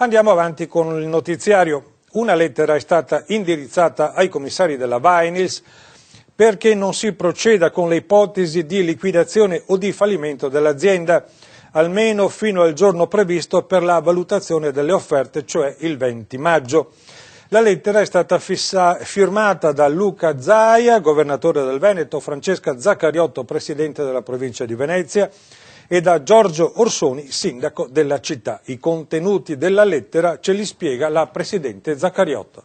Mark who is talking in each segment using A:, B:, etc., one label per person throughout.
A: Andiamo avanti con il notiziario. Una lettera è stata indirizzata ai commissari della Vinyls perché non si proceda con le ipotesi di liquidazione o di fallimento dell'azienda, almeno fino al giorno previsto per la valutazione delle offerte, cioè il 20 maggio. La lettera è stata firmata da Luca Zaia, governatore del Veneto, Francesca Zaccariotto, presidente della provincia di Venezia, e da Giorgio Orsoni, sindaco della città. I contenuti della lettera ce li spiega la presidente Zaccariotto.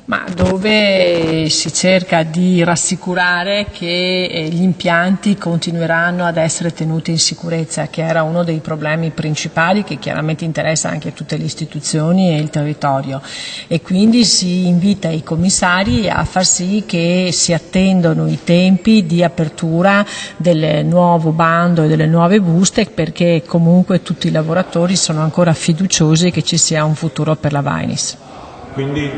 B: Ma dove si cerca di rassicurare che gli impianti continueranno ad essere tenuti in sicurezza, che era uno dei problemi principali che chiaramente interessa anche tutte le istituzioni e il territorio, e quindi si invita i commissari a far sì che si attendono i tempi di apertura del nuovo bando e delle nuove buste, perché comunque tutti i lavoratori sono ancora fiduciosi che ci sia un futuro per la Vinyls.
A: Quindi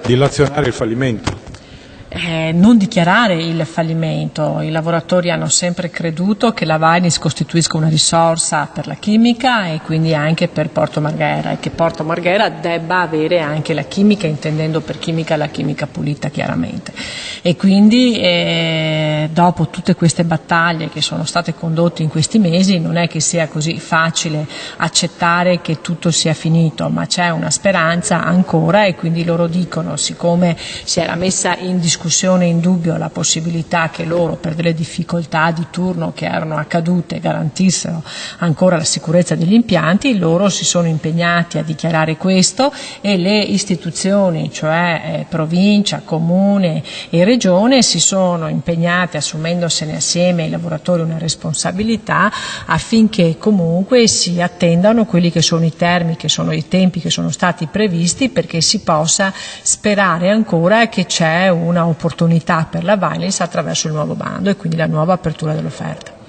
A: dilazionare il fallimento?
B: Non dichiarare il fallimento. I lavoratori hanno sempre creduto che la Vinyls costituisca una risorsa per la chimica e quindi anche per Porto Marghera, e che Porto Marghera debba avere anche la chimica, intendendo per chimica la chimica pulita chiaramente. E quindi dopo tutte queste battaglie che sono state condotte in questi mesi, non è che sia così facile accettare che tutto sia finito, ma c'è una speranza ancora, e quindi loro dicono, siccome si era messa in discussione, in dubbio la possibilità che loro, per delle difficoltà di turno che erano accadute, garantissero ancora la sicurezza degli impianti, loro si sono impegnati a dichiarare questo, e le istituzioni, cioè provincia, comune e regione, si sono impegnate, assumendosene assieme ai lavoratori una responsabilità, affinché comunque si attendano quelli che sono i termini, che sono i tempi che sono stati previsti, perché si possa sperare ancora che c'è una opportunità per la Vinyls attraverso il nuovo bando e quindi la nuova apertura dell'offerta.